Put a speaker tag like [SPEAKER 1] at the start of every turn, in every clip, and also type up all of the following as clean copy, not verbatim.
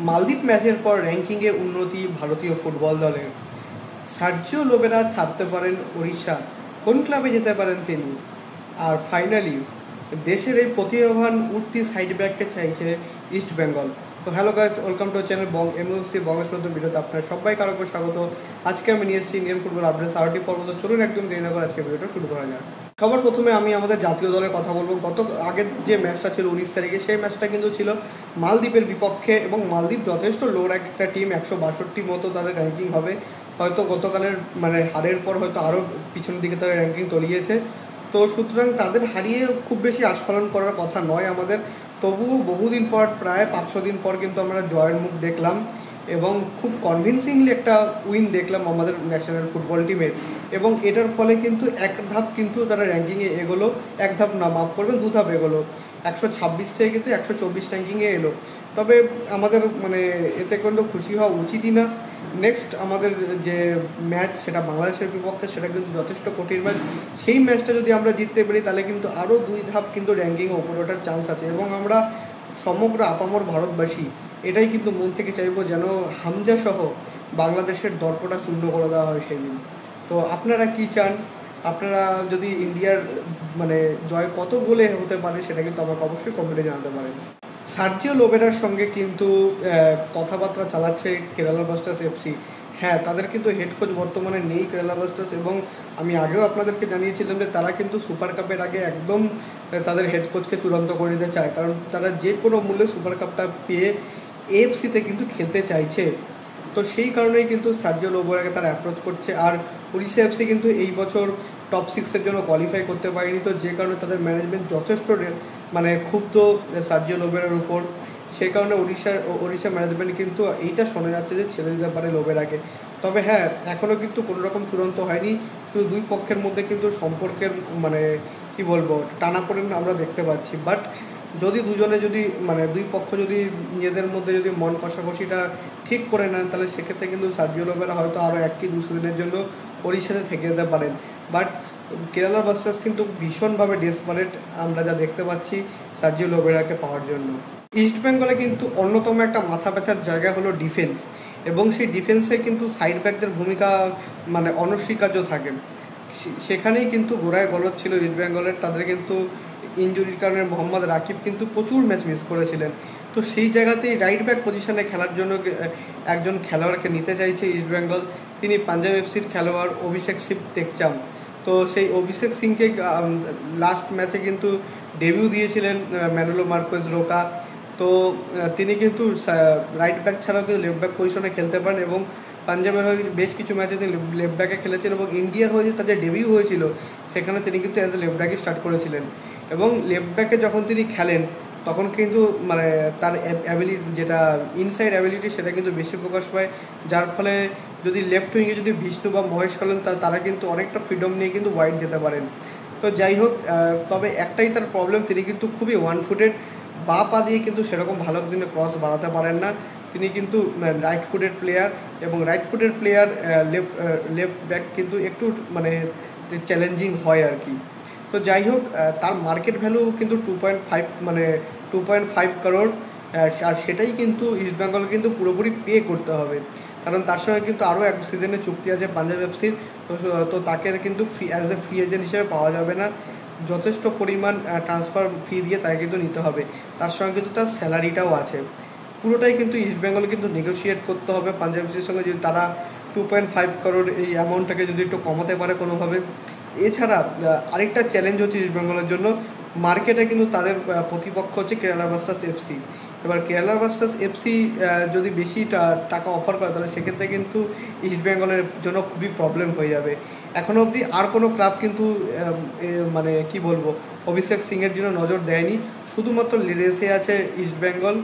[SPEAKER 1] মালদ্বীপ ম্যাচের পর র্যাঙ্কিংয়ে উন্নতি ভারতীয় ফুটবল দলের। সার্জিও লোবেরা ছাড়তে পারেন ওড়িশা, কোন ক্লাবে যেতে পারেন তিনি? আর ফাইনালি দেশের এই প্রতিভাবান উঠতি সাইড ব্যাককে চাইছে ইস্ট বেঙ্গল। তো hello guys, welcome to channel MFC Bangladesh নতুন ভিডিওতে আপনার সবাইকে আরো স্বাগত। আজকে আমি নিয়ে এসেছি ইন্ডিয়ান ফুটবল আপডেট 60 পর্ব। তো চলুন একদম দেরি না করে আজকে ভিডিওটা শুরু করা যাক। সবার প্রথমে আমি আমাদের জাতীয় দলের কথা বলবো। আগের যে ম্যাচটা ছিল 19 তারিখে, সেই ম্যাচটা কিন্তু ছিল মালদ্বীপের বিপক্ষে, এবং মালদ্বীপ যথেষ্ট লো র্যাঙ্ক একটা টিম, 162 মতো তাদের র্যাঙ্কিং হবে। হয়তো গতকালের হারের পর হয়তো আরও পিছনের দিকে তারা র্যাঙ্কিং তলিয়েছে। তো সুতরাং তাদের হারিয়ে খুব বেশি আস্ফালন করার কথা নয় আমাদের। তবুও বহুদিন পর, প্রায় 5-6 দিন পর কিন্তু আমরা জয়ের মুখ দেখলাম, এবং খুব কনভিনসিংলি একটা উইন দেখলাম আমাদের ন্যাশনাল ফুটবল টিমের। এবং এটার ফলে কিন্তু এক ধাপ কিন্তু তারা র্যাঙ্কিংয়ে এগোলো, এক ধাপ না, মাফ করবেন, 2 ধাপ এগোলো। 126 থেকে কিন্তু 124 র্যাঙ্কিংয়ে এলো। তবে আমাদের এতে কিন্তু খুশি হওয়া উচিতই না। নেক্সট আমাদের যে ম্যাচ, সেটা বাংলাদেশের বিপক্ষে, সেটা কিন্তু যথেষ্ট কঠিন ম্যাচ। সেই ম্যাচটা যদি আমরা জিততে পারি, তাহলে কিন্তু আরও 2 ধাপ কিন্তু র্যাঙ্কিংয়ে ওপরে ওঠার চান্স আছে। এবং আমরা সমগ্র আপামর ভারতবাসী এটাই কিন্তু মন থেকে চাইবো, যেন হামজা সহ বাংলাদেশের দর্পটা চূর্ণ করে দেওয়া হয় সেদিন। তো আপনারা কি চান? আপনারা যদি ইন্ডিয়ার জয় কত গোলে হতে পারে, সেটা কিন্তু আমাকে অবশ্যই কমেন্টে জানাতে পারেন। সার্জিও লোবেরার সঙ্গে কিন্তু কথাবার্তা চালাচ্ছে কেরালা ব্লাস্টার্স এফসি। হ্যাঁ, তাদের কিন্তু হেড কোচ বর্তমানে নেই কেরালা ব্লাস্টার্স, এবং আমি আগেও আপনাদেরকে জানিয়েছিলাম যে তারা কিন্তু সুপার কাপের আগে একদম তাদের হেড কোচকে চূড়ান্ত করে দিতে চায়, কারণ তারা যে কোনো মূল্যে সুপার কাপটা পেয়ে এএফসিতে কিন্তু খেলতে চাইছে। তো সেই কারণেই কিন্তু সার্জিও লোবেরাকে তারা অ্যাপ্রোচ করছে। আর উড়িষ্যা এফসি কিন্তু এই বছর টপ 6-এর জন্য কোয়ালিফাই করতে পারেনি, তো যে কারণে তাদের ম্যানেজমেন্ট যথেষ্ট ক্ষুব্ধ সার্জিও লোবেরার উপর। সেই কারণে উড়িষ্যা ম্যানেজমেন্ট কিন্তু এইটা শোনা যাচ্ছে যে ছেড়ে দিতে পারে লোবেরাকে। তবে হ্যাঁ, এখনও কিন্তু কোনো রকম চূড়ান্ত হয়নি। শুধু দুই পক্ষের মধ্যে কিন্তু সম্পর্কের কি বলবো, টানাপোড়েন আমরা দেখতে পাচ্ছি। বাট যদি দুই পক্ষ যদি নিজেদের মধ্যে যদি মন কষাকষিটা ঠিক করে নেন, তাহলে সেক্ষেত্রে কিন্তু সার্জিও লোবেরা হয়তো আরও 1-2 দিনের জন্য ওড়িশাতে থেকে যেতে পারেন। বাট কেরালা ব্লাস্টার্স কিন্তু ভীষণভাবে ডেসপারেট, আমরা যা দেখতে পাচ্ছি, সার্জিও লোবেরাকে পাওয়ার জন্য। ইস্ট বেঙ্গলে কিন্তু অন্যতম একটা মাথা ব্যথার জায়গা হলো ডিফেন্স, এবং সেই ডিফেন্সে কিন্তু সাইড ব্যাকদের ভূমিকা অনস্বীকার্য থাকে। সেখানেই কিন্তু গোড়ায় গলদ ছিল ইস্ট বেঙ্গলের। তাদের কিন্তু ইনজুরির কারণে মোহাম্মদ রাকিব কিন্তু প্রচুর ম্যাচ মিস করেছিলেন। তো সেই জায়গাতেই রাইট ব্যাক পজিশনে খেলার জন্য একজন খেলোয়াড়কে নিতে চাইছে ইস্ট বেঙ্গল। তিনি পাঞ্জাব এফসির খেলোয়াড় অভিষেক সিং টেকচাম। তো সেই অভিষেক সিংকে লাস্ট ম্যাচে কিন্তু ডেবিউ দিয়েছিলেন ম্যানুয়েল মার্কোয়েজ রোকা। তো তিনি কিন্তু রাইট ব্যাক ছাড়াও কিন্তু লেফট ব্যাক পজিশনে খেলতে পারেন, এবং পাঞ্জাবের হয়ে বেশ কিছু ম্যাচে তিনি লেফট ব্যাকে খেলেছেন, এবং ইন্ডিয়ার হয়ে যে তাদের ডেবিউ হয়েছিল, সেখানে তিনি কিন্তু অ্যাজ এ লেফট ব্যাকে স্টার্ট করেছিলেন। এবং লেফট ব্যাকে যখন তিনি খেলেন, তখন কিন্তু তার অ্যাবিলিটি, যেটা ইনসাইড অ্যাবিলিটি, সেটা কিন্তু বেশি প্রকাশ পায়। যার ফলে যদি লেফট উইংয়ে যদি বিষ্ণু বা মহেশ খেলেন, তারা কিন্তু অনেকটা ফ্রিডম নিয়ে কিন্তু ওয়াইড যেতে পারেন। তো যাই হোক, তবে একটাই তার প্রবলেম, তিনি কিন্তু খুবই ওয়ান ফুটেড, বা পা দিয়ে কিন্তু সেরকম ভালো দিনে ক্রস বাড়াতে পারেন না। তিনি কিন্তু রাইট ফুটেড প্লেয়ার, এবং right footed player left back কিন্তু একটু চ্যালেঞ্জিং হয় আর কি। তো যাই হোক, তার মার্কেট ভ্যালু কিন্তু 2.5 করোড়, আর সেটাই কিন্তু ইস্ট বেঙ্গল কিন্তু পুরোপুরি পে করতে হবে, কারণ তার সঙ্গে কিন্তু আরও 1 সিজনের চুক্তি আছে পাঞ্জাব এফসির। তো তাকে কিন্তু অ্যাজ এ ফ্রি এজেন্ট হিসেবে পাওয়া যাবে না, যথেষ্ট পরিমাণ ট্রান্সফার ফি দিয়ে তাকে কিন্তু নিতে হবে। তার সঙ্গে কিন্তু তার স্যালারিটাও আছে। পুরোটাই কিন্তু ইস্ট বেঙ্গল কিন্তু নেগোশিয়েট করতে হবে পাঞ্জাব এফসির সঙ্গে, যদি তারা 2.5 করোড় এই অ্যামাউন্টটাকে যদি একটু কমাতে পারে কোনোভাবে। এছাড়া আরেকটা চ্যালেঞ্জ হচ্ছে ইস্ট বেঙ্গলের জন্য, মার্কেটে কিন্তু তাদের প্রতিপক্ষ হচ্ছে কেরালা ব্লাস্টার্স এফসি। এবার কেরালা ব্লাস্টার্স এফসি যদি বেশি টাকা অফার করে, তাহলে সেক্ষেত্রে কিন্তু ইস্ট বেঙ্গলের জন্য খুবই প্রবলেম হয়ে যাবে। এখনও অবধি আর কোনো ক্লাব কিন্তু কি বলবো, অভিষেক সিংয়ের জন্য নজর দেয়নি। শুধুমাত্র রেসে আছে ইস্ট বেঙ্গল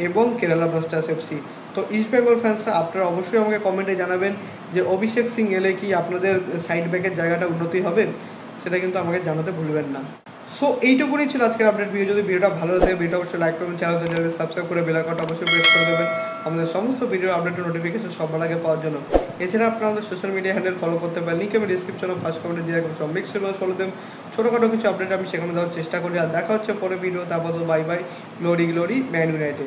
[SPEAKER 1] এবং কেরালা ব্লাস্টার্স এফসি। তো ইস্ট বেঙ্গল ফ্যান্সরা, আপনারা অবশ্যই আমাকে কমেন্টে জানাবেন যে অভিষেক সিং এলে কি আপনাদের সাইড ব্যাকের জায়গাটা উন্নতি হবে, সেটা কিন্তু আমাকে জানাতে ভুলবেন না। সো এইটুকুনি ছিল আজকের আপডেট ভিডিও। যদি ভিডিওটা ভালো লাগে, ভিডিওটা অবশ্যই লাইক করবেন, চ্যানেল সাবস্ক্রাইব করে বেল আইকনটা অবশ্যই প্রেস করে দেবেন আমাদের সমস্ত ভিডিও আপডেটের নোটিফিকেশন সবার আগে পাওয়ার জন্য। এছাড়া আপনারা আমাদের সোশ্যাল মিডিয়া হ্যান্ডেল ফলো করতে পারেন, লিঙ্ক আমি ডিসক্রিপশনে ফার্স্ট কমেন্টে দিয়ে রাখবো। সব মিক্স ফলো দেবেন, ছোটোখাটো কিছু আপডেট আমি সেখানে দেওয়ার চেষ্টা করি। আর দেখা হচ্ছে পরে ভিডিও। তারপর bye bye, glory glory man United.